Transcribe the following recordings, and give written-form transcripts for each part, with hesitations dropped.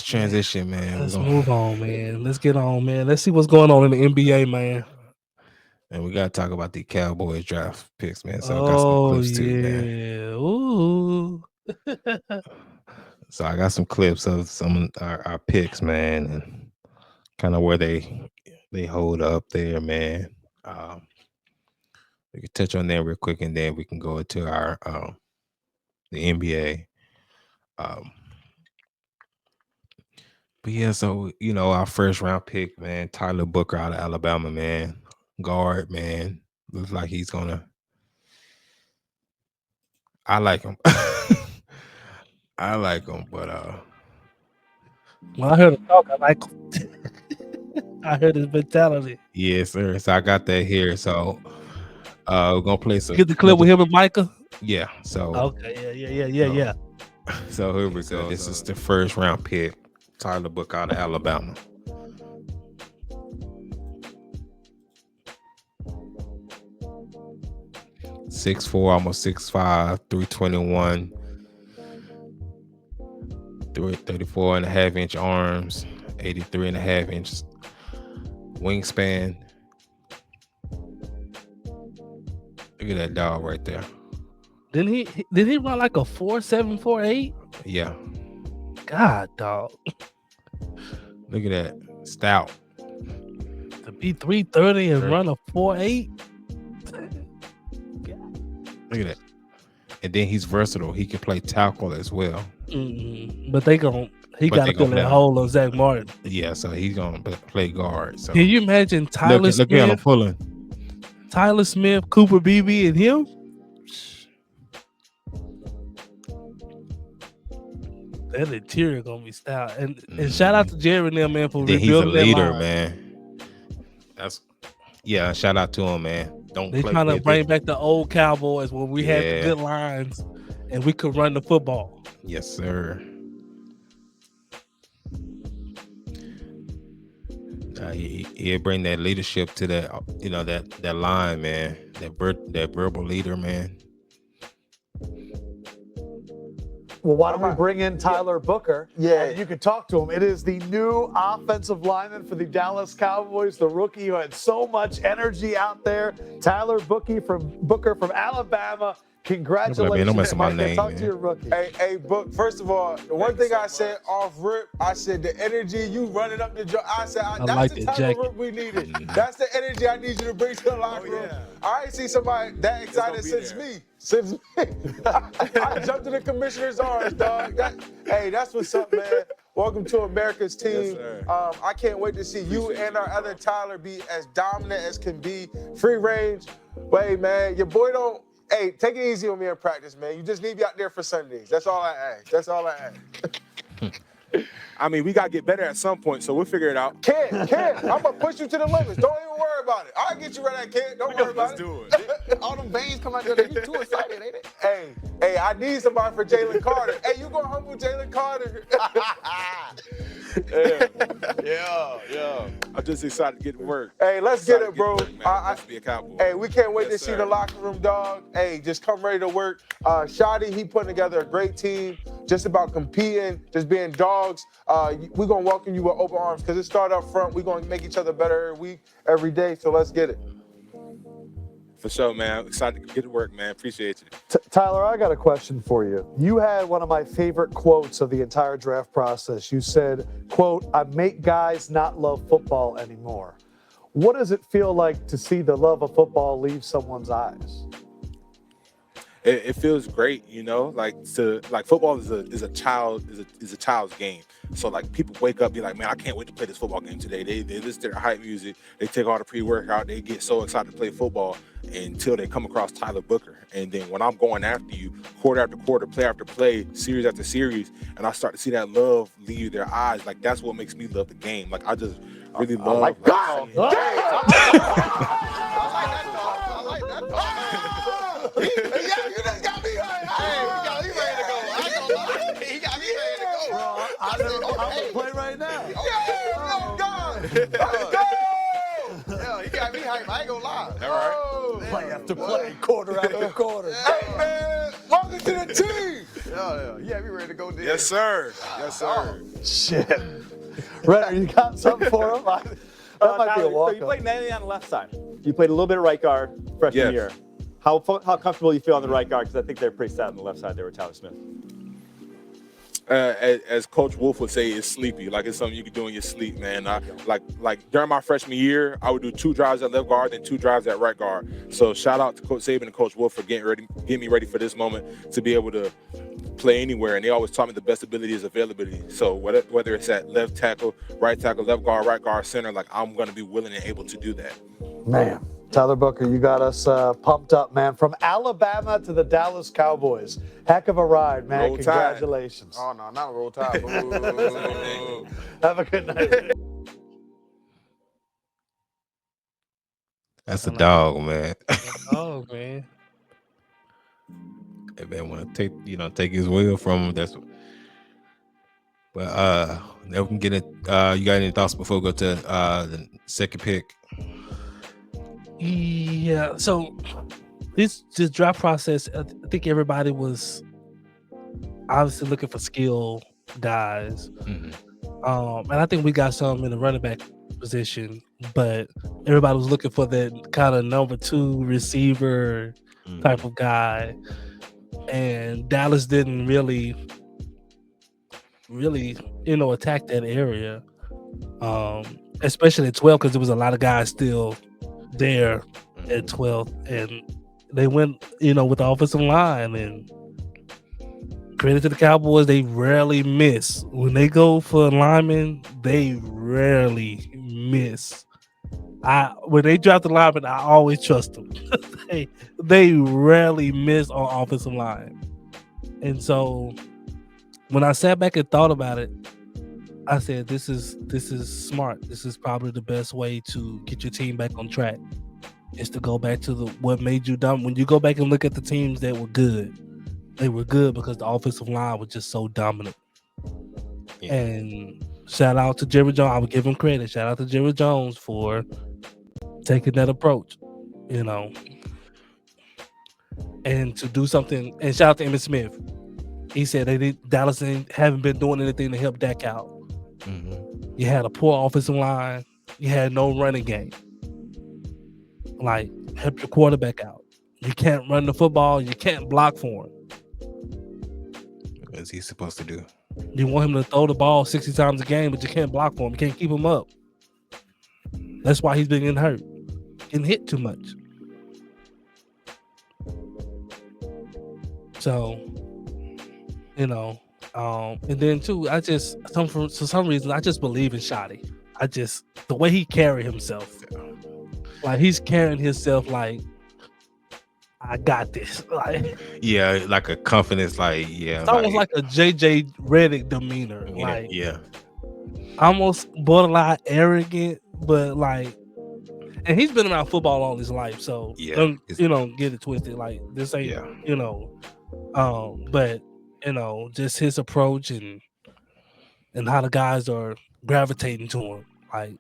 transition, man. Let's move on, man. Let's get on, man. Let's see what's going on in the NBA, man. And we gotta talk about the Cowboys draft picks, man. So I got some clips too, man. Ooh. So I got some clips of some of our picks, man, and kind of where they hold up there, man. We can touch on that real quick, and then we can go into our the NBA. But yeah, so our first round pick, man, Tyler Booker out of Alabama, man, guard, man, looks like he's gonna. I like him. I like him, but when I heard him talk, I like him. I heard his mentality. Yes, sir. So I got that here. So we're gonna play some. Get the clip with him and Micah. Yeah. So okay. Yeah. So here we go. This is the first round pick, Tyler Booker out of Alabama. .6'4", almost 6'5", 321, 34.5-inch arms, 83.5-inch wingspan. Look at that dog right there. Did he run like a 4.7, 4.8? Yeah. God, dog. Look at that. Stout. To be 330 and run a 4.8? Look at that. And then he's versatile. He can play tackle as well. Mm-hmm. But he got to fill that hole on Zach Martin. Yeah, so he's going to play guard. So can you imagine Tyler Smith? Look at him pulling. Tyler Smith, Cooper Beebe, and him? That interior gonna be stout. And shout out to Jerry and them, man, for rebuilding he's a leader, that line. Man. Shout out to him, man. They trying to bring back the old Cowboys when we had the good lines and we could run the football. Yes, sir. He'll bring that leadership to that, that line, man. That verbal leader, man. Well, why don't we bring in Tyler Booker? Yeah. And you can talk to him. It is the new offensive lineman for the Dallas Cowboys, the rookie who had so much energy out there. Tyler Booker from Alabama. Congratulations. Don't mess with my name, talk to your rookie. Hey, Book, first of all, the one thing I said off rip, I said the energy you running up the joint, I said, that's the type of rip we needed. That's the energy I need you to bring to the locker room. I ain't seen somebody that excited since me. I jumped in the commissioner's arms, dog. That's what's up, man. Welcome to America's team. Yes, I can't wait to see you and our other Tyler be as dominant as can be. Free range. Wait, man, your boy don't. Hey, take it easy on me in practice, man. You just need me out there for Sundays. That's all I ask. I mean, we got to get better at some point, so we'll figure it out. Kid, I'm going to push you to the limits. Don't even worry about it. I'll get you right at kid. Don't worry about it. Let's do it. All them veins come out there. You too excited, ain't it? Hey, I need somebody for Jalen Carter. Hey, you going to humble Jalen Carter? Yeah. I'm just excited to get to work. Hey, let's get it, bro. Let's be a Cowboy. Hey, we can't wait to see the locker room, dog. Hey, just come ready to work. Shadi, he putting together a great team, just about competing, just being dogs. We're going to welcome you with open arms because it started up front. We're going to make each other better every week, every day, so let's get it. For sure, man. Excited to get to work, man. Appreciate you. Tyler, I got a question for you. You had one of my favorite quotes of the entire draft process. You said, quote, "I make guys not love football anymore." What does it feel like to see the love of football leave someone's eyes? It feels great, like football is a child's game. So like people wake up, be like, man, I can't wait to play this football game today. They listen to their hype music, they take all the pre-workout, they get so excited to play football until they come across Tyler Booker. And then when I'm going after you, quarter after quarter, play after play, series after series, and I start to see that love leave their eyes, like that's what makes me love the game. Like I just really love. I like that. You just got me right. Hey, he ready to go. I ain't gonna lie. He got me ready to go. I'm going to play right now. Oh, God. Let's go. Yeah, he got me hyped. I ain't gonna lie. All right. Play after play, quarter after quarter. Hey, man, welcome to the team. Yeah, we ready to go there. Yes, sir. Yes, sir. Shit. Renner, you got something for him? That might be a walk. So you played mainly on the left side. You played a little bit of right guard freshman year. How comfortable you feel on the right guard? Because I think they're pretty set on the left side there with Tyler Smith. As Coach Wolf would say, it's sleepy. Like it's something you can do in your sleep, man. Like during my freshman year, I would do 2 drives at left guard and 2 drives at right guard. So shout out to Coach Saban and Coach Wolf for getting me ready for this moment to be able to play anywhere. And they always taught me the best ability is availability. So whether it's at left tackle, left guard, right guard, center, like I'm going to be willing and able to do that. Man, Tyler Booker, you got us pumped up, man. From Alabama to the Dallas Cowboys. Heck of a ride, man. Roll Congratulations. Oh, no, not Roll Tide. Have a good night. That's a dog, man. Oh, man. If they want to take his wheel from him, that's. But then we can get it. You got any thoughts before we go to the second pick? Yeah. So this draft process, I think everybody was obviously looking for skill guys, and I think we got some in the running back position, but everybody was looking for that kind of number 2 receiver type of guy. And Dallas didn't really, attack that area, especially at 12, because there was a lot of guys still there at 12, and they went, with the offensive line. And credit to the Cowboys, they rarely miss. When they go for linemen, they rarely miss. When they draft the lineman, I always trust them. they rarely miss on offensive line. And so when I sat back and thought about it, I said, this is smart. This is probably the best way to get your team back on track, is to go back to what made you dumb. When you go back and look at the teams that were good, they were good because the offensive line was just so dominant. Yeah. And shout out to Jerry Jones. I would give him credit. Shout out to Jerry Jones for taking that approach, and to do something. And shout out to Emmitt Smith. He said Dallas haven't been doing anything to help Dak out. You had a poor offensive line. You had no running game. Like, help your quarterback out. You can't run the football. You can't block for him. What's he supposed to do? You want him to throw the ball 60 times a game, but you can't block for him. You can't keep him up. That's why he's been getting hurt. Getting hit too much. So, and then too, for some reason, I just believe in Shotty. The way he carried himself, like he's carrying himself like, I got this. Like, yeah, like a confidence, it's almost like a JJ Redick demeanor. Almost borderline arrogant, but like, and he's been around football all his life, so don't get it twisted. Like, this ain't but just his approach and how the guys are gravitating to him, like,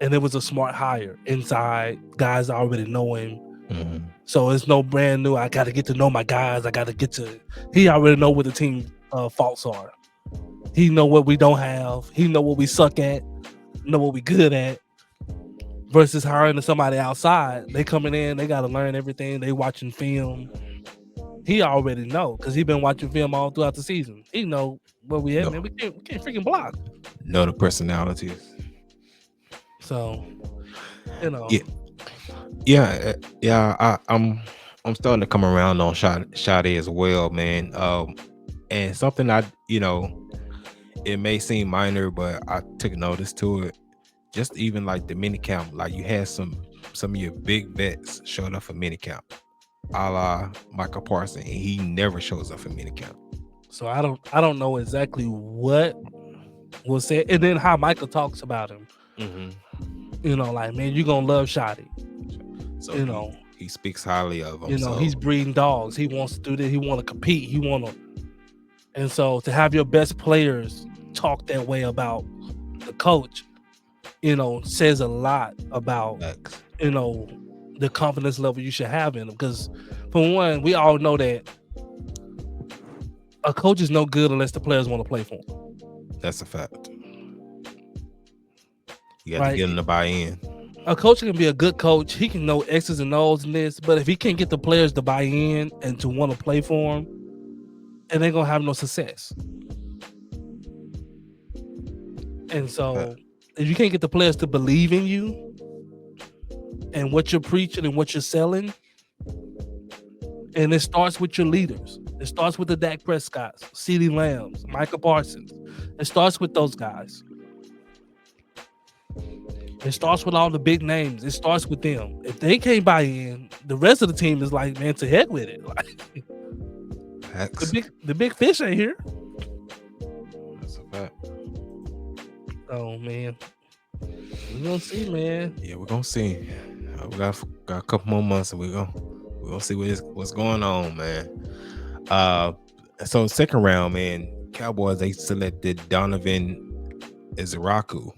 and it was a smart hire. Inside, guys already know him. So it's no brand new. I got to get to know my guys. He already know what the team faults are. He know what we don't have. He know what we suck at. Know what we good at. Versus hiring somebody outside, they coming in, they got to learn everything. They watching film. He already know because he been watching film all throughout the season. He know where we at, man. We can't freaking block. Know the personalities. So, I'm starting to come around on Shotty as well, man. And something it may seem minor, but I took notice to it. Just even like the mini camp, like you had some of your big vets showed up for mini camp, a la Michael Parsons, and he never shows up for mini camp. So I don't know exactly what was said, and then how Michael talks about him. Like, man, you're gonna love Shotty. So he speaks highly of him. He's breeding dogs. He wants to do this. He want to compete. And so to have your best players talk that way about the coach, says a lot about, the confidence level you should have in him. Because for one, we all know that a coach is no good unless the players want to play for him. That's a fact. You got to get them to buy in. A coach can be a good coach. He can know X's and O's in this, but if he can't get the players to buy in and to want to play for him, and they're gonna have no success. And so, if you can't get the players to believe in you and what you're preaching and what you're selling, and it starts with your leaders. It starts with the Dak Prescotts, CeeDee Lambs, Micah Parsons. It starts with those guys. It starts with all the big names. It starts with them. If they can't buy in, the rest of the team is like, man, to heck with it. Like, the big fish ain't here. That's a fact. Oh man, we're gonna see, man. Yeah, we're gonna see. We got a couple more months, and we're gonna see what's going on, man. So second round, man, Cowboys, they selected Donovan Eziraku.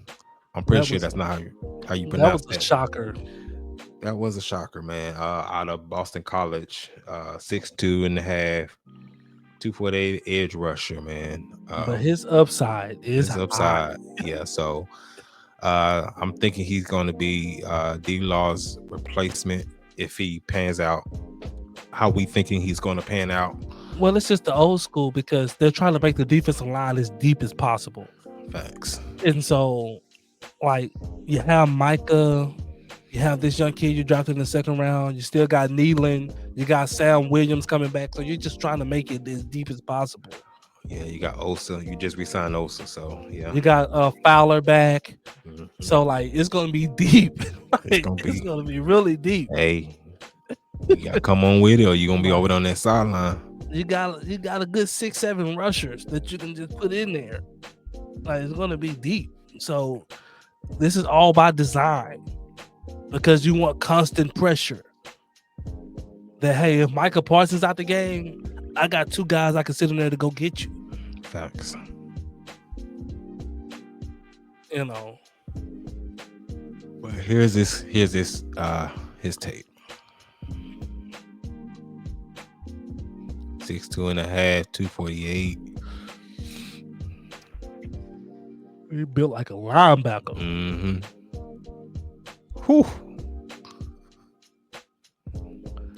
I'm pretty sure that's not how you pronounce that. That was a shocker. That was a shocker, man. Out of Boston College, 6'2.5", 248 edge rusher, man. But his upside is high. Yeah. So I'm thinking he's going to be D-Law's replacement if he pans out how we thinking he's going to pan out. Well, it's just the old school because they're trying to make the defensive line as deep as possible. Facts. And so, like, you have Micah, you have this young kid you drafted in the second round, you still got Nealon, you got Sam Williams coming back, so you're just trying to make it as deep as possible. Yeah, you got Osa, you just re-signed Osa, so yeah. You got Fowler back, so like it's gonna be deep. It's gonna be really deep. Hey, you gotta come on with it, or you gonna be over on that sideline. You got a good 6-7 rushers that you can just put in there. Like it's gonna be deep. So this is all by design because you want constant pressure. That hey, if Micah Parsons out the game, I got two guys I can sit in there to go get you. Facts. You know. But here's his tape. 6'2.5", 248. He built like a linebacker. Mm-hmm. Whew.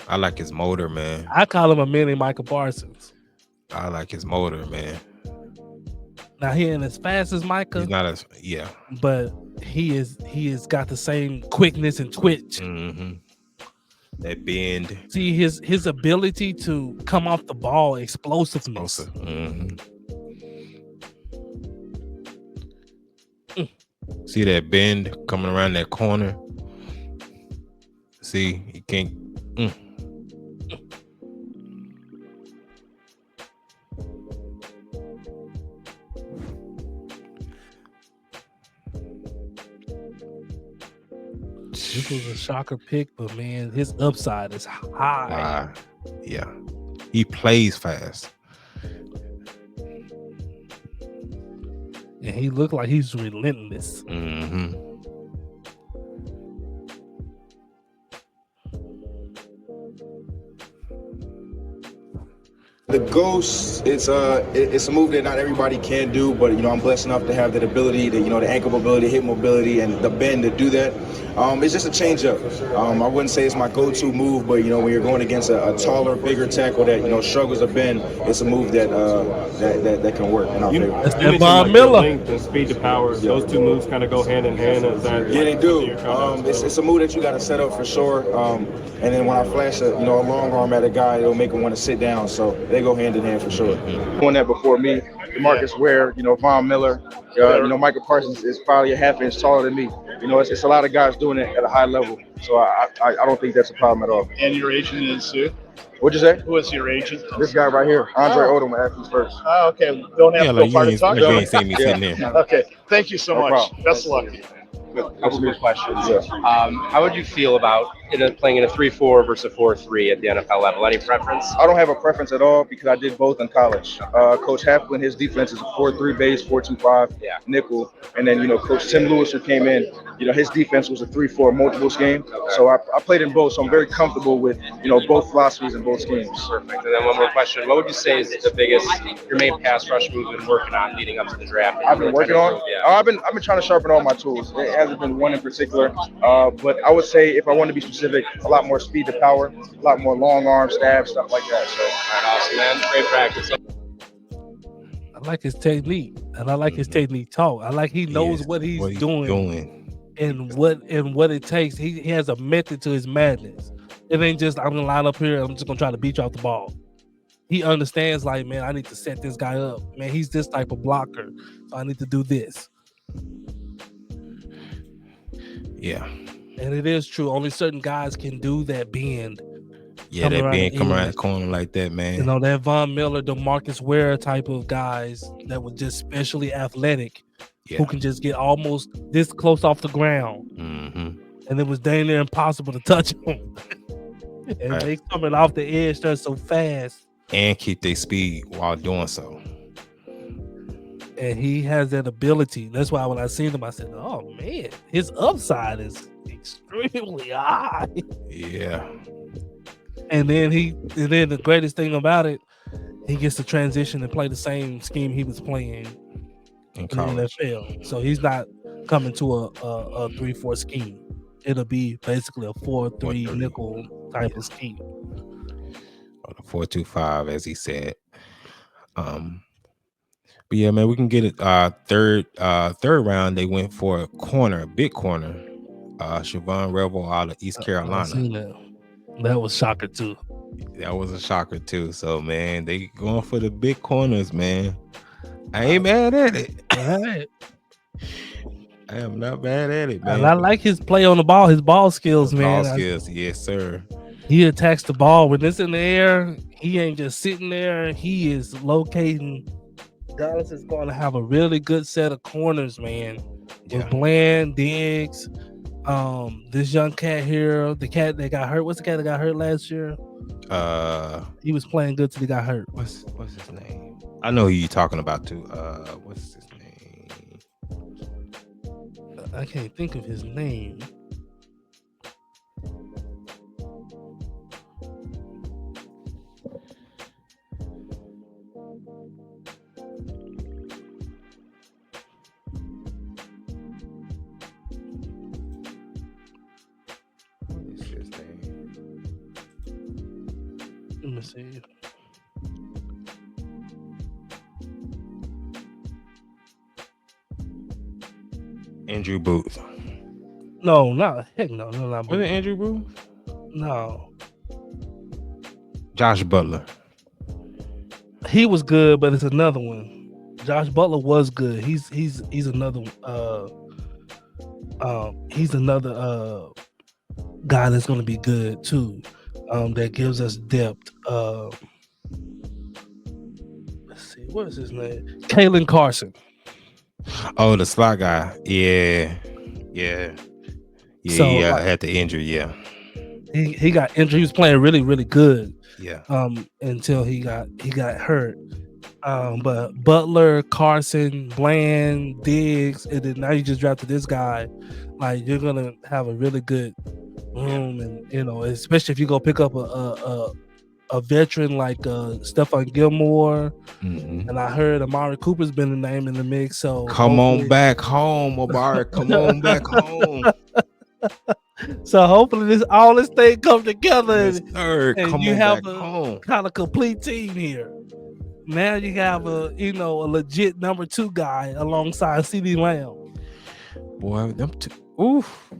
I like his motor, man. I call him a mini Micah Parsons. I like his motor, man. Now he ain't as fast as Micah. He's not as but he is got the same quickness and twitch. Mm-hmm. That bend. See his ability to come off the ball, explosiveness. Mm-hmm. See that bend coming around that corner. See, you can't. This was a shocker pick, but man, his upside is high. Yeah, he plays fast, and he looked like he's relentless. Mm-hmm. The Ghost, it's a move that not everybody can do, but I'm blessed enough to have that ability, the ankle mobility, hip mobility, and the bend to do that. It's just a change up. I wouldn't say it's my go-to move, but when you're going against a taller, bigger tackle that struggles to bend, it's a move that can work in our favor. That's that Bob Miller. Length and speed to power. Those two moves kind of go hand in hand. Yeah, they do. It's a move that you got to set up for sure. And then when I flash a long arm at a guy, it'll make him want to sit down. So they go hand in hand for sure. Doing that before me, DeMarcus Ware, Von Miller, Micah Parsons is probably a half inch taller than me. It's a lot of guys doing it at a high level. So I don't think that's a problem at all. And your agent is who? What'd you say? Who is your agent? This guy right here, Andre Odom, Athens First. Oh, okay. Don't have to go far to talk to him. You ain't seen me sitting there. Okay. Thank you so much. Problem. Best of luck. A couple quick questions. How would you feel about playing in a 3-4 versus a 4-3 at the NFL level? Any preference? I don't have a preference at all because I did both in college. Coach Haplin, his defense is a 4-3 base, 4-2-5 nickel, and then Coach Tim Lewis, who came in, his defense was a 3-4 multiple scheme. So I played in both, so I'm very comfortable with both philosophies and both schemes. Perfect. And then one more question: what would you say is the biggest, your main pass rush move you've been working on leading up to the draft? I've been working on. I've been trying to sharpen all my tools. It hasn't been one in particular, but I would say if I want to be specific, a lot more speed to power, a lot more long arm stab, stuff like that. So, awesome, man. Great practice. I like his technique, and I like his technique talk. I like he knows what he's doing, and what it takes. He has a method to his madness. It ain't just I'm gonna line up here. I'm just gonna try to beat you off the ball. He understands, like, man, I need to set this guy up. Man, he's this type of blocker, so I need to do this. Yeah. And it is true. Only certain guys can do that bend. Yeah, that bend come around the corner like that, man. That Von Miller, DeMarcus Ware type of guys that were just specially athletic, who can just get almost this close off the ground. Mm-hmm. And it was dang near impossible to touch them. And they coming off the edge there so fast. And keep their speed while doing so. And he has that ability. That's why when I seen him, I said, oh man, his upside is extremely high. Yeah. And then the greatest thing about it, he gets to transition and play the same scheme he was playing in the NFL. So he's not coming to a 3-4 scheme. It'll be basically a 4-3 nickel type of scheme. Or the 4-2-5, as he said. But yeah, man, we can get it. Third round, they went for a corner, big corner. Siobhan Revel out of East Carolina. I seen that. That was shocker too. That was a shocker too. So man, they going for the big corners, man. I ain't mad at it. All right. I am not bad at it, man. And I like his play on the ball, his ball skills, man. Ball skills, yes, sir. He attacks the ball when it's in the air. He ain't just sitting there. He is locating. Dallas is going to have a really good set of corners, man. With Bland, Diggs, this young cat here, the cat that got hurt. What's the cat that got hurt last year? He was playing good till he got hurt. What's his name? I know who you're talking about too. What's his name? I can't think of his name. Let me see. Andrew Booth. No, not heck no, not Was it Andrew Booth? No. Josh Butler. He was good, but it's another one. Josh Butler was good. He's another he's another guy that's going to be good too. That gives us depth. Let's see, what is his name? Kalen Carson. Oh, the slot guy. Yeah. So, he had the injury. Yeah, he got injured. He was playing really, really good. Yeah. Until he got hurt. But Butler, Carson, Bland, Diggs, and then now you just drafted this guy. Like, you're gonna have a really good room, and especially if you go pick up a veteran like Stephon Gilmore, and I heard Amari Cooper's been the name in the mix. So come on back home, Amari. Come on back home. So hopefully all this thing come together, and you have a kind of complete team here. Now you have a legit number 2 guy alongside CeeDee Lamb. Boy, them two. Oof.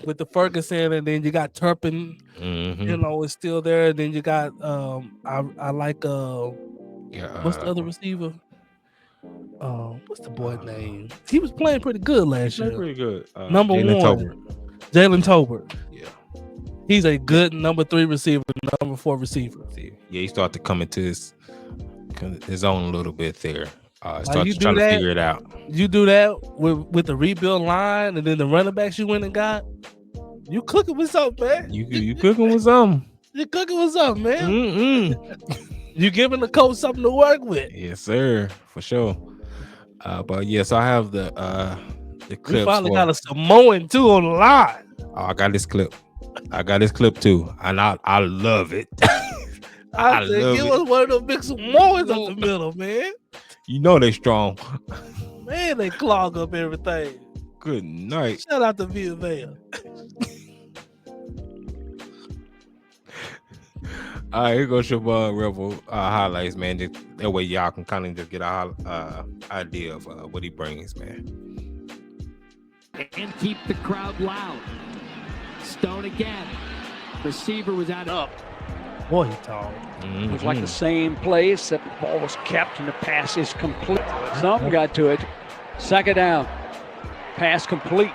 With the Ferguson, and then you got Turpin, is still there. And then you got I like what's the other receiver? What's the boy name? He was playing pretty good last year. Pretty good. Number Jalen Tolbert. Yeah, he's a good number 3 receiver, number 4 receiver. Yeah, he started to come into his own a little bit there. Start you to try to figure it out. You do that with the rebuild line, and then the running backs you went and got. You cooking with something, man. You cooking with something. You cooking with something, man. You giving the coach something to work with. Yes, sir, for sure. But yes, I have the clips. We finally got a Samoan too on the line. Oh, I got this clip. Too, and I love it. I said, give us one of those big Samoans up the middle, man. You know they strong. Man, they clog up everything. Good night. Shout out to Via Vale. All right, here goes your Rebel highlights, man. That way y'all can kind of just get a idea of what he brings, man. And keep the crowd loud. Stone again. Receiver was out up. Boy, he tall. It was like the same place that the ball was kept and the pass is complete. Some got to it. Second down. Pass complete.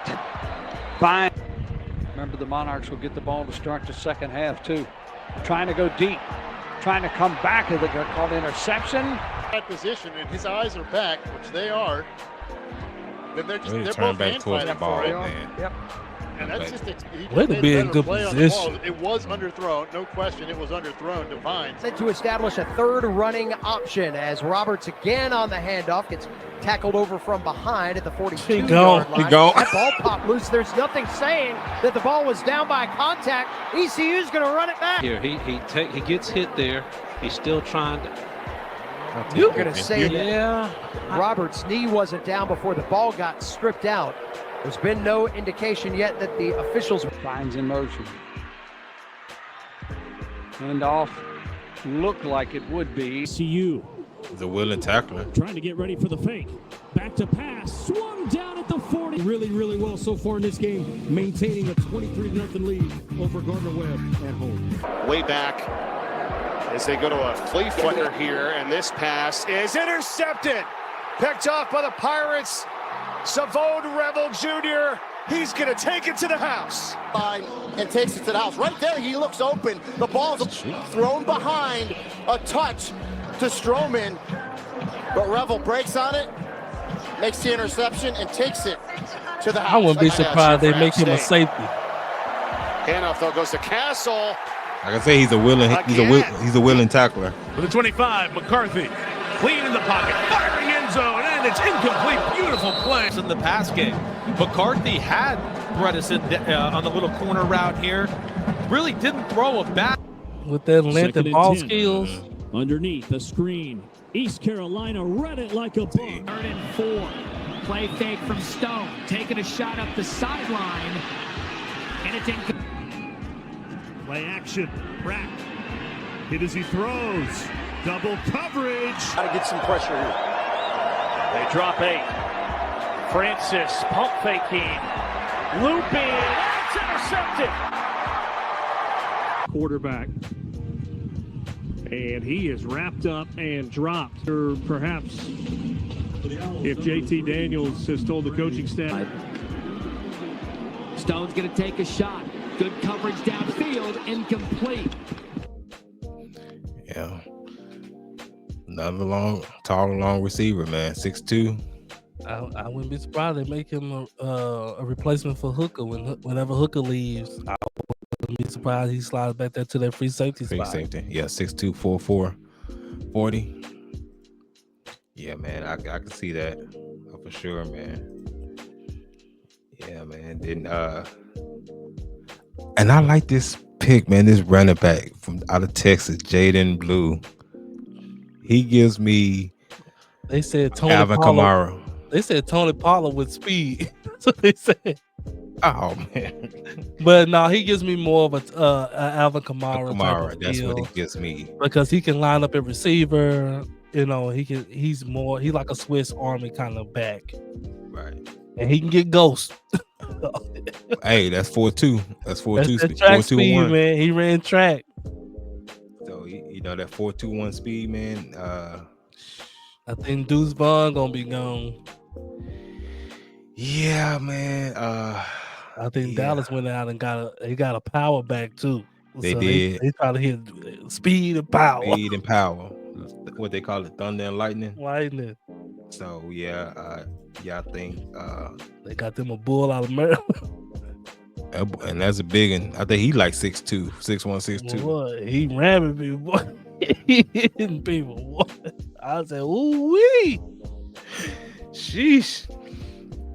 Fine. Remember, the Monarchs will get the ball to start the second half, too. Trying to go deep. Trying to come back. They got called interception. That position, and his eyes are back, which they are. Then they're turn both back towards the ball, it. man. Yep. And that's just way to be in good position. It was underthrown, no question. It was underthrown to Vines. To establish a third running option as Roberts again on the handoff gets tackled over from behind at the 42-yard line. That ball popped loose. There's nothing saying that the ball was down by contact. ECU's going to run it back. Here he gets hit there. He's still trying to. You're going to say that Roberts' knee wasn't down before the ball got stripped out. There's been no indication yet that the officials. Finds in motion. Handoff looked like it would be. CU. The willing tackler. Trying to get ready for the fake. Back to pass. Swung down at the 40. Really, really well so far in this game. Maintaining a 23-0 lead over Gardner-Webb at home. Way back as they go to a flea flicker here. And this pass is intercepted. Picked off by the Pirates. Savone Revel Jr., he's going to take it to the house. And takes it to the house. Right there, he looks open. The ball's thrown behind. A touch to Stroman. But Revel breaks on it, makes the interception, and takes it to the house. I wouldn't be surprised they make him a safety. Handoff, though, goes to Castle. Like I say, he's a willing tackler. With the 25, McCarthy. Clean in the pocket, firing end zone, and it's incomplete. Beautiful play in the pass game. McCarthy had Bredesen on the little corner route here. Really didn't throw a bat. With that length and ball skills. Underneath the screen. East Carolina read it like a book. 3rd and 4. Play fake from Stone. Taking a shot up the sideline. And it's incomplete. Play action. Pratt. Hit as he throws. Double coverage. Got to get some pressure here. They drop 8. Francis pump faking. Looping. It's intercepted. Quarterback. And he is wrapped up and dropped. Or perhaps if JT Daniels has told the coaching staff. Stone's going to take a shot. Good coverage downfield. Incomplete. Yeah. Another tall, long receiver, man. 6'2". I wouldn't be surprised they make him a replacement for Hooker whenever Hooker leaves. I wouldn't be surprised he slides back there to that free safety spot. Free safety, yeah, 6'2", 4'4", 40. Yeah, man, I can see that for sure, man. Yeah, man. Then and I like this pick, man. This running back from out of Texas, Jaden Blue. He gives me. They said Tony Alvin Kamara. They said Tony Pollard with speed. That's what they said. Oh man! But no, he gives me more of a Alvin Kamara. That's what he gives me because he can line up a receiver. You know, he's like a Swiss Army kind of back. Right. And he can get ghost. Hey, that's 4.2. That's 4.2 speed. Track speed, man. He ran track. So you know that 4.21 speed, man. I think Deuce Vaughn gonna be gone. Yeah, man. I think Dallas went out and got a power back too. They so did. They try to hit speed and power. Speed and power. What they call it, thunder and lightning. Lightning. So yeah, I think they got them a bull out of Maryland. And that's a big one. I think he like 6'2", 6'1", 6'2". Boy, he ramming people, boy. He hitting people, boy. I said, ooh wee. Sheesh.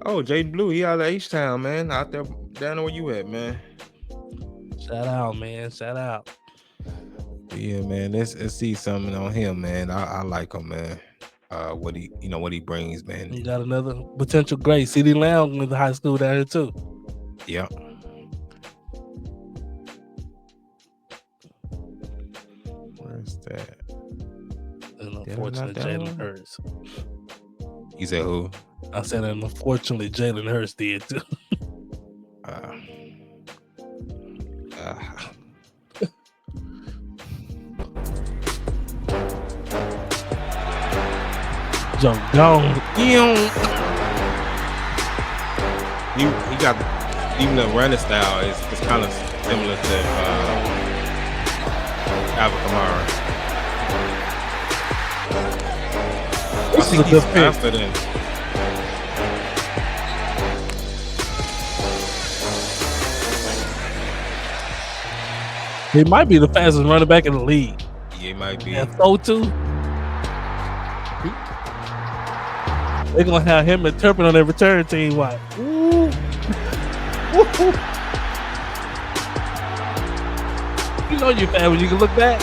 Oh, Jaden Blue, he out of H-Town, man. Out there, down there where you at, man. Shout out, man. Shout out. Yeah, man. Let's see something on him, man. I like him, man. What he brings, man. He got another potential great. CD Lamb went to high school down here too. Yeah. Where's that? And unfortunately, Jalen Hurts. You said who? I said, and unfortunately, Jalen Hurts did too. Joe Gone. He got even the running style is kind of similar to Alvin Kamara. This is a good pick. He might be the fastest running back in the league. Yeah, he might be. And throw too. They're gonna have him interpret on their return team. Why? Ooh. You know you're fast when you can look back.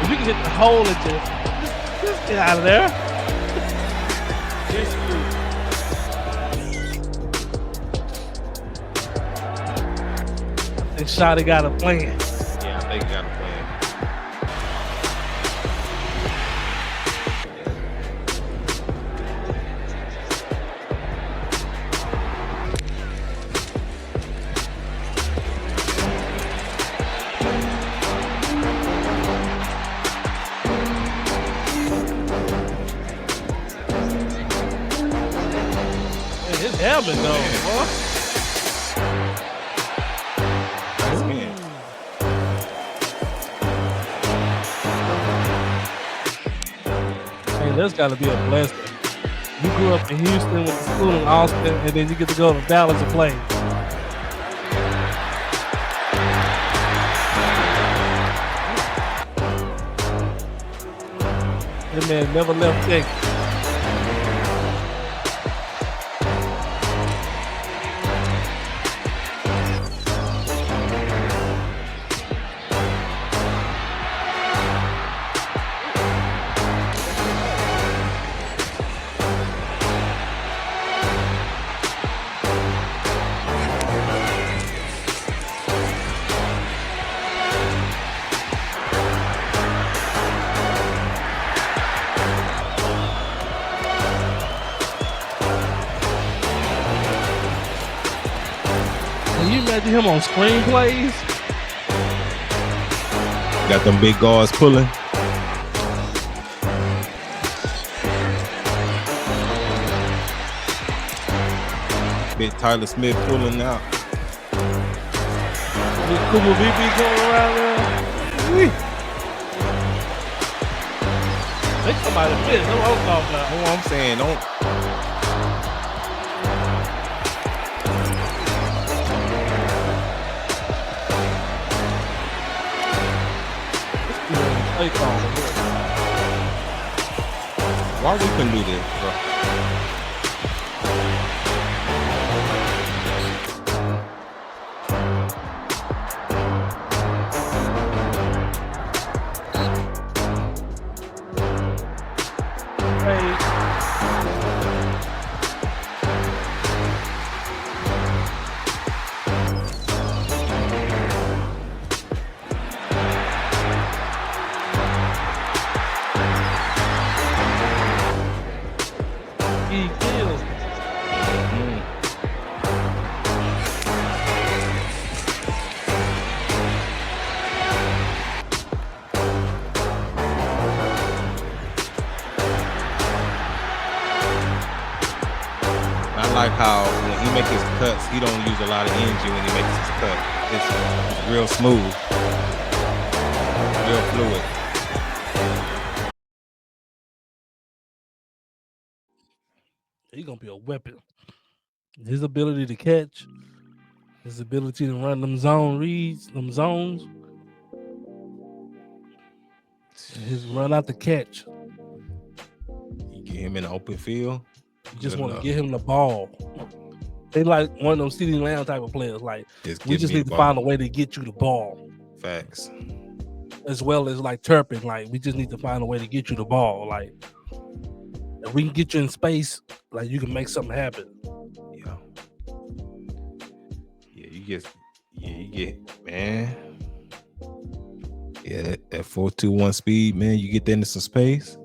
If you can hit the hole and just get out of there. And Shotty got a plan. Yeah, I think he got a plan. Man, his helmet though, boy. That's got to be a blessing. You grew up in Houston, went to school in Austin, and then you get to go to Dallas and play. That man never left Texas. Can you imagine him on screenplays? Got them big guards pulling. Big Tyler Smith pulling out. Big Kuba BB coming around there. Wee. They somebody miss. That's what I'm talking about. That's what I'm saying. Don't. Why we couldn't do this, bro? He kills. I like how when he makes his cuts, he don't use a lot of energy when he makes his cut. It's real smooth, real fluid. He's gonna be a weapon. His ability to catch, his ability to run them zone reads, them zones, and his run out the catch. You get him in the open field. You just want to get him the ball. They like one of them CeeDee Lamb type of players. Like we just need to find a way to get you the ball. Facts. As well as like Turpin, like we just need to find a way to get you the ball. Like if we can get you in space, like you can make something happen. You get, man. Yeah, at 4.21 speed, man, you get that into some space.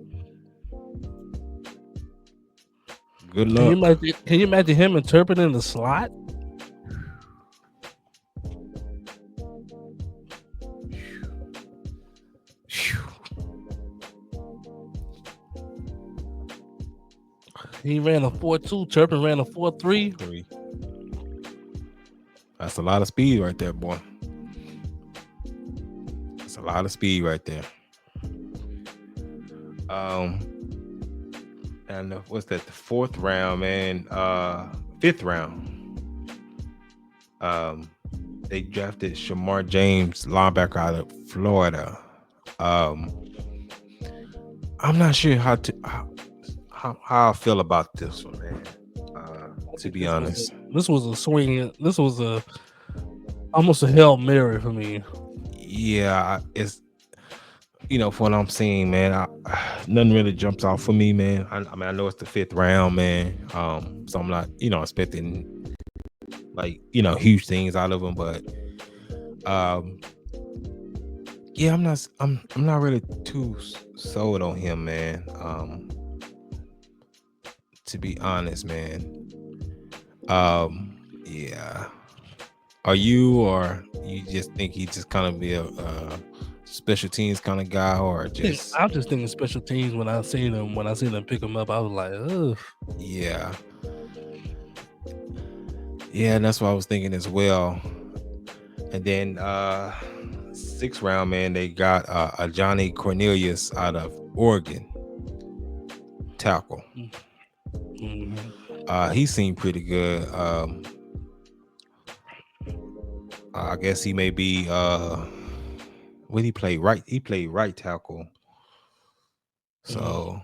Good luck. Can you imagine him interpreting the slot? He ran a 4.2. Turpin ran a 4.3. That's a lot of speed right there, boy. That's a lot of speed right there. And what's that? The 4th round, man. 5th round. They drafted Shamar James, linebacker out of Florida. I'm not sure how I feel about this one, man. To be honest, this was a swing. This was almost a Hail Mary for me. Yeah, it's for what I'm seeing, man. Nothing really jumps out for me, man. I mean, I know it's the 5th round, man. So I'm not, expecting huge things out of him, but yeah, I'm not really too sold on him, man. To be honest, man. Yeah. Are you, or you just think he just kind of be a special teams kind of guy, or just? I'm just thinking special teams. When I seen them pick him up, I was like, ugh. Yeah. Yeah, and that's what I was thinking as well. And then 6th round, man, they got a Johnny Cornelius out of Oregon, tackle. He seemed pretty good. I guess he may be when he played right. He played right tackle. So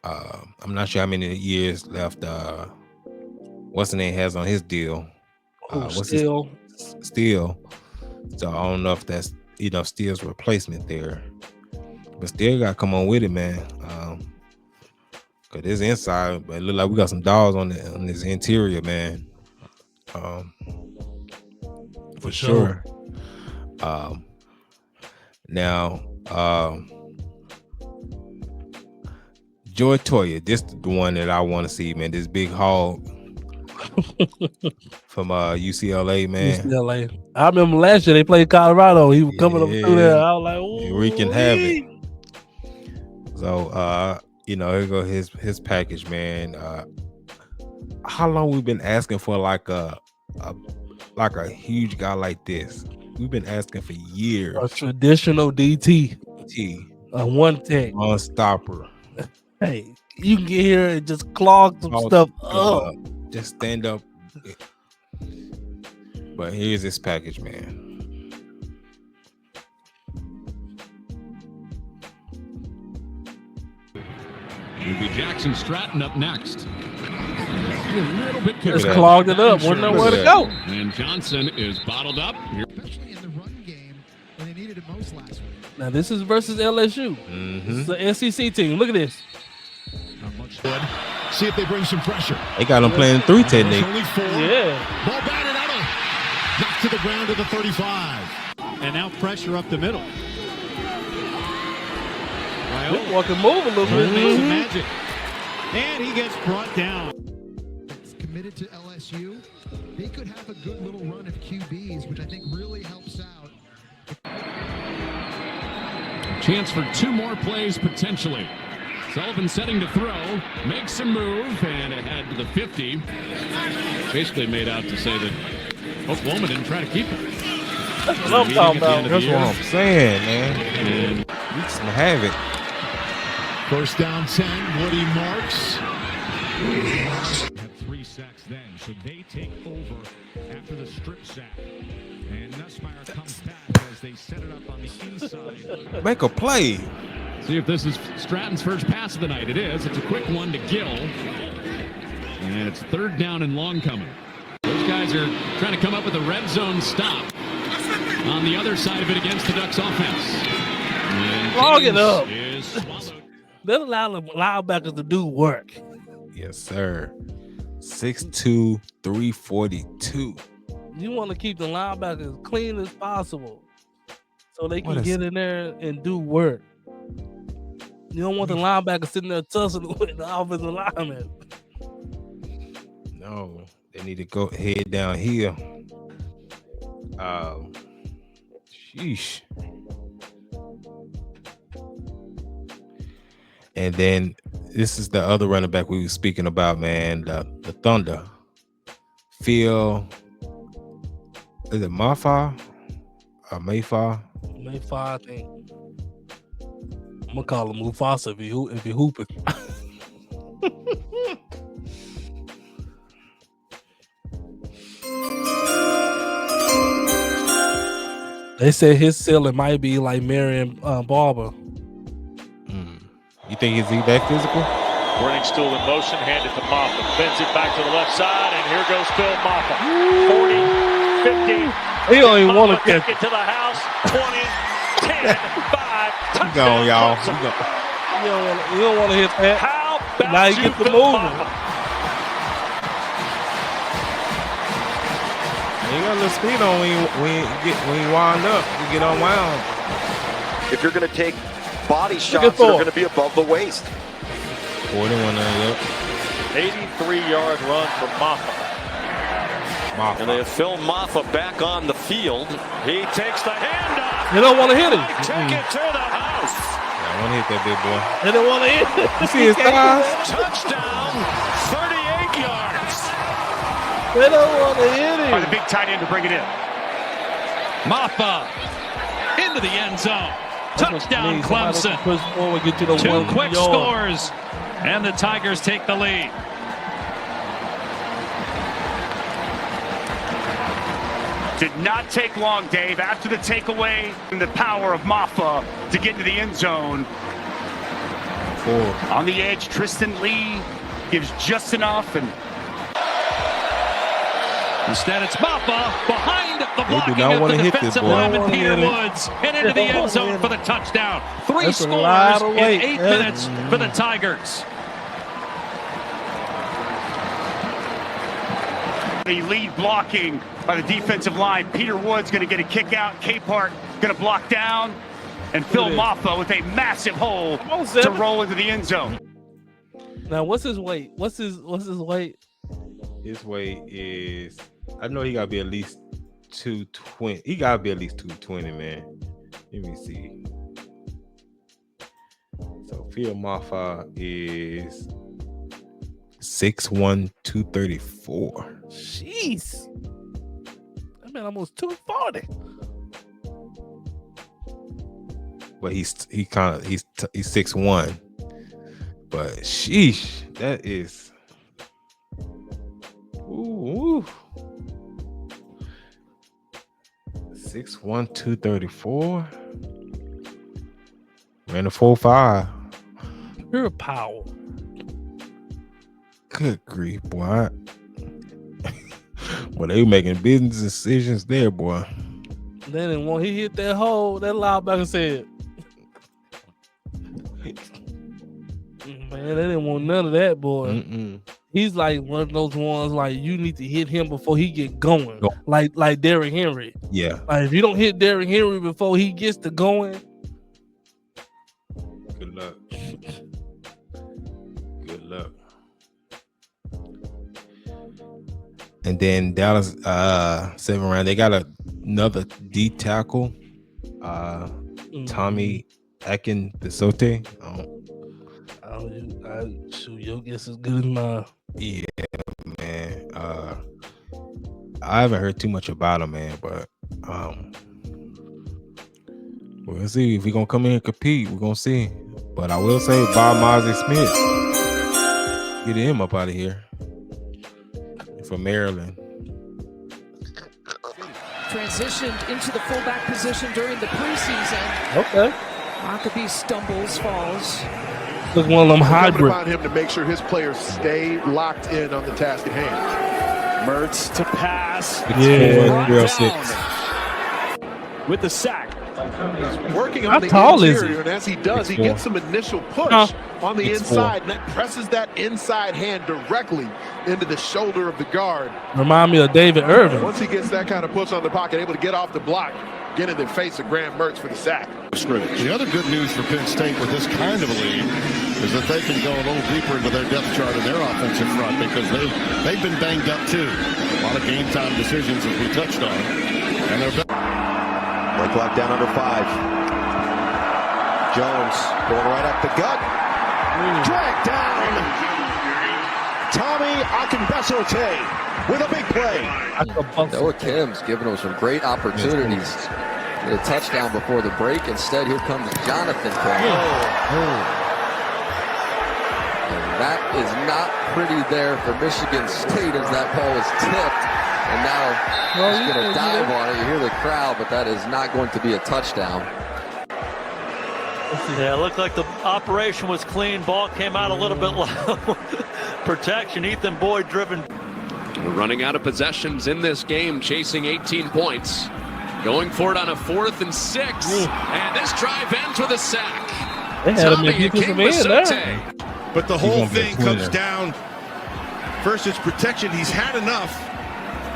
I'm not sure how many years left. What's the name has on his deal? Steele. So I don't know if that's Steele's replacement there, but Steele got to come on with it, man. Cause this inside, but it look like we got some dogs on this interior, man. For sure. Now, Joy Toya, this is the one that I want to see, man. This big hog from UCLA, man. UCLA. I remember last year they played Colorado. He was coming up through there. I was like, ooh, wreaking havoc. So, here go his package, man. How long we've been asking for like a huge guy like this? We've been asking for years. A traditional DT. A one tech. Unstopper. Hey, you can get here and just clog some stuff up. Just stand up. But here's this package, man. Ruby Jackson Stratton up next. A little bit just clogged it up. Wouldn't know where to go. And Johnson is bottled up. Especially in the run game when they needed it most last week. Now this is versus LSU. This is the SEC team. Look at this. Not much good. See if they bring some pressure. They got them playing 3 technique. Only 4. Yeah. Ball batted out. Knocked to the ground at the 35. And now pressure up the middle. Well, can move a little bit. Makes some magic. And he gets brought down. It's committed to LSU. They could have a good little run of QBs, which I think really helps out. Chance for 2 more plays potentially. Sullivan setting to throw, makes a move, and ahead to the 50. Basically made out to say that Oklahoma didn't try to keep it. That's what I'm talking about. That's what I'm saying, man. We some havoc. First down 10, Woody marks. Had 3 sacks then, so they take over after the strip sack. And Nussmeier comes back as they set it up on the inside. Make a play. See if this is Stratton's first pass of the night. It is. It's a quick one to Gill. And it's 3rd down and long coming. Those guys are trying to come up with a red zone stop on the other side of it against the Ducks offense. Log it up. Is swallowed. They allow the linebackers to do work. Yes, sir. 6'2", 342. You want to keep the linebackers clean as possible so they can get in there and do work. You don't want the linebacker sitting there tussling with the offensive lineman. No, they need to go head down here. Sheesh. And then this is the other running back we were speaking about, man. The Thunder. Phil. Is it Mafa? Or Mayfa? Mayfa, I think. I'm gonna call him Mufasa if he hooping. They said his ceiling might be like Marion Barber. You think he's that physical? Running stool in motion, handed to Moffa. Bends it back to the left side, and here goes Phil Moffa. 40, 50. He don't even want to Moffa catch it to the house. 20, 10, 5. Keep going, y'all. You don't want to hit that. How about now you get the moving. You got a little speed on when you wind up. You get unwound. If you're going to take body shots that are going to be above the waist. 41 up. 83-yard run from Moffa. And they have Phil Moffa back on the field. He takes the handoff. They don't want to hit him. Take it to the house. I want to hit that big boy. They don't want to hit him. You see his thighs? Touchdown, 38 yards. They don't want to hit him. By the big tight end to bring it in. Moffa into the end zone. Touchdown, Clemson. Push forward, get to the 2 1 quick yard. scores, and the Tigers take the lead. Did not take long, Dave. After the takeaway and the power of Moffa to get into the end zone. On the edge, Tristan Lee gives just enough. And instead, it's Moffa behind the blocking not of the hit this defensive boy. lineman Peter Woods and into the end zone for the touchdown. 3 That's a scores lot of in weight. 8 minutes for the Tigers. the lead blocking by the defensive line. Peter Woods going to get a kick out. Capehart going to block down. And Phil Moffa with a massive hole to roll into the end zone. Now, what's his weight? What's his weight? His weight is, I know he got to be at least 220. He got to be at least 220, man. Let me see. So Phil Moffa is 6'1", 234. Jeez. That man almost 240. But he's 6'1". But sheesh, that is ooh. 6'1", 234. Ran a 4.5. Pure power. Good grief, boy. Well, they were making business decisions there, boy. Then when he hit that hole, that linebacker said, man, they didn't want none of that, boy. Mm-mm. He's like one of those ones like you need to hit him before he get going. Like Derrick Henry. Yeah. Like if you don't hit Derrick Henry before he gets to going, good luck. Good luck. And then Dallas, 7th round, they got another D tackle, Tommy Akinbisote. Shoot, your guess is good as mine. Yeah, man. I haven't heard too much about him, man, but we'll see if we're gonna come in and compete. We're gonna see. But I will say Bob Mozzie Smith. Get him up out of here. From Maryland. Transitioned into the fullback position during the preseason. Okay. Huckabee stumbles, falls. Look, one of them hybrid. About him to make sure his players stay locked in on the task at hand. Mertz to pass. Yeah. With the sack. He's working How on the tall is interior, he? and as he does, he gets some initial push on the inside, and that presses that inside hand directly into the shoulder of the guard. Remind me of David Irvin. Once he gets that kind of push on the pocket, able to get off the block, get in the face of Graham Mertz for the sack. Scrimmage. The other good news for Penn State with this kind of a lead is that they can go a little deeper into their depth chart in their offensive front because they've been banged up too. A lot of game time decisions as we touched on, and they're Play clock down under 5. Jones going right up the gut. Dragged down. Tommy Akinbesote with a big play. Noah Kim's giving them some great opportunities. Get a touchdown before the break. Instead, here comes Jonathan Kim. And that is not pretty there for Michigan State as that ball is tipped. And now he's going to dive on it. You hear the crowd, but that is not going to be a touchdown. Yeah, it looked like the operation was clean. Ball came out a little bit low. Protection, Ethan Boyd driven. We're running out of possessions in this game, chasing 18 points. Going for it on a 4th and 6. And this drive ends with a sack. Tommy Akinbesote. But the whole thing comes down, first it's protection. He's had enough.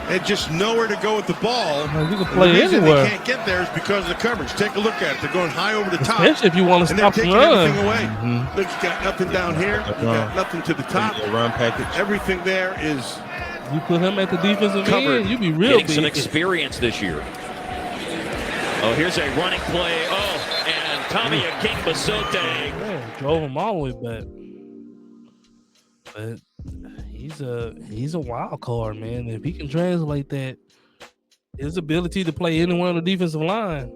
And just nowhere to go with the ball. You can play the reason anywhere. They can't get there is because of the coverage. Take a look at it. They're going high over the top. Especially if you want to and stop they're the taking run. everything away. Look, you got nothing down here. You got nothing to the top. Run package. Everything there is. You put him at the defensive covered. end, you be real Getting some big. experience this year. Oh, here's a running play. Oh, and Tommy Akinbesote. Yeah, drove him all the way back. But he's a wild card, man. If he can translate that, his ability to play anywhere on the defensive line,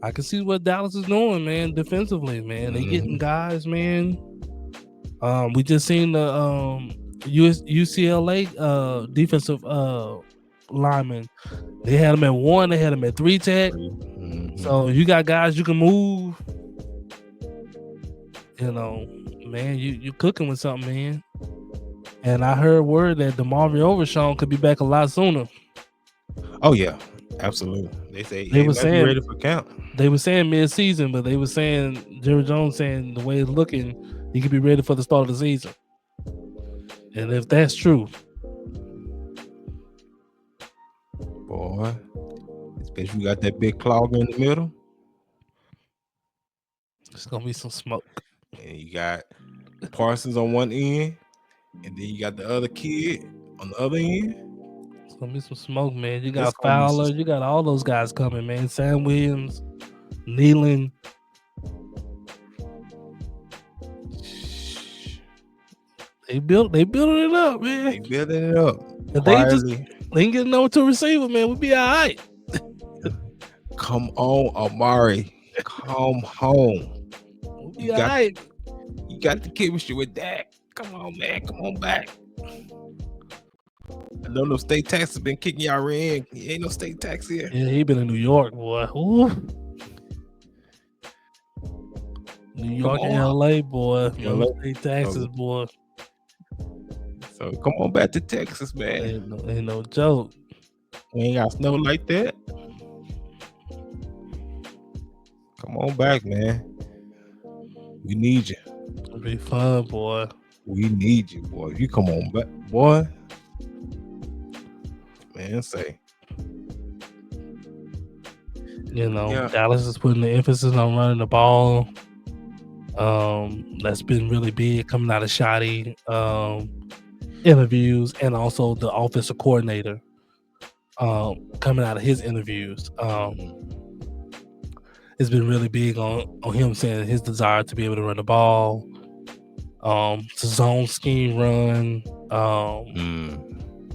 I can see what Dallas is doing, man. Defensively, man, they getting guys, man. We just seen the UCLA defensive lineman. They had him at 1. They had him at 3 tech. So you got guys you can move. You know, man, you cooking with something, man. And I heard word that DeMarvin Overshawn could be back a lot sooner. Oh yeah, absolutely. They say They were saying ready for camp. They were saying mid-season, but they were saying Jerry Jones saying the way it's looking, he could be ready for the start of the season. And if that's true, boy, especially you got that big clogger in the middle. It's gonna be some smoke. And you got Parsons on one end, and then you got the other kid on the other end. It's gonna be some smoke, man. You got Fowler, you got all those guys coming, man. Sam Williams, Nealon. They building it up, man. They building it up. If they can get number 2 receiver, man, we'll be all right. Come on, Amari. Come home. We'll be all right. You got the chemistry with that. Come on, man. Come on back. I know no state tax has been kicking y'all in. Ain't no state tax here. Yeah, he been in New York, boy. Ooh. New York and LA, boy. No state taxes, boy. So come on back to Texas, man. Ain't no joke. We ain't got snow like that. Come on back, man. We need you. It'll be fun, boy. We need you, boy. You come on back, boy. Man, say. You know, Dallas is putting the emphasis on running the ball. That's been really big coming out of Shoddy interviews, and also the offensive coordinator coming out of his interviews. It's been really big on him saying his desire to be able to run the ball, zone scheme run.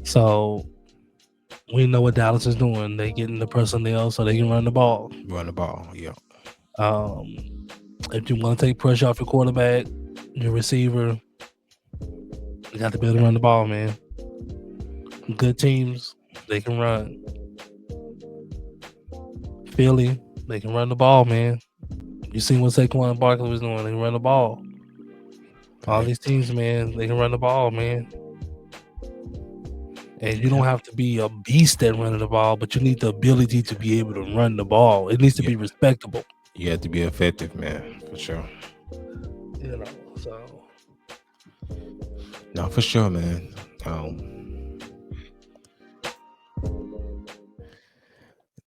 So we know what Dallas is doing. They getting the personnel so they can run the ball. Run the ball, yeah. If you want to take pressure off your quarterback, your receiver, You got to be able to run the ball, man. Good teams, they can run. Philly, they can run the ball, man. You seen what Saquon Barkley was doing? They can run the ball. All these teams, man, they can run the ball, man. And you don't have to be a beast at running the ball, but you need the ability to be able to run the ball. It needs to be respectable. You have to be effective, man, for sure. You know, so. No, for sure, man.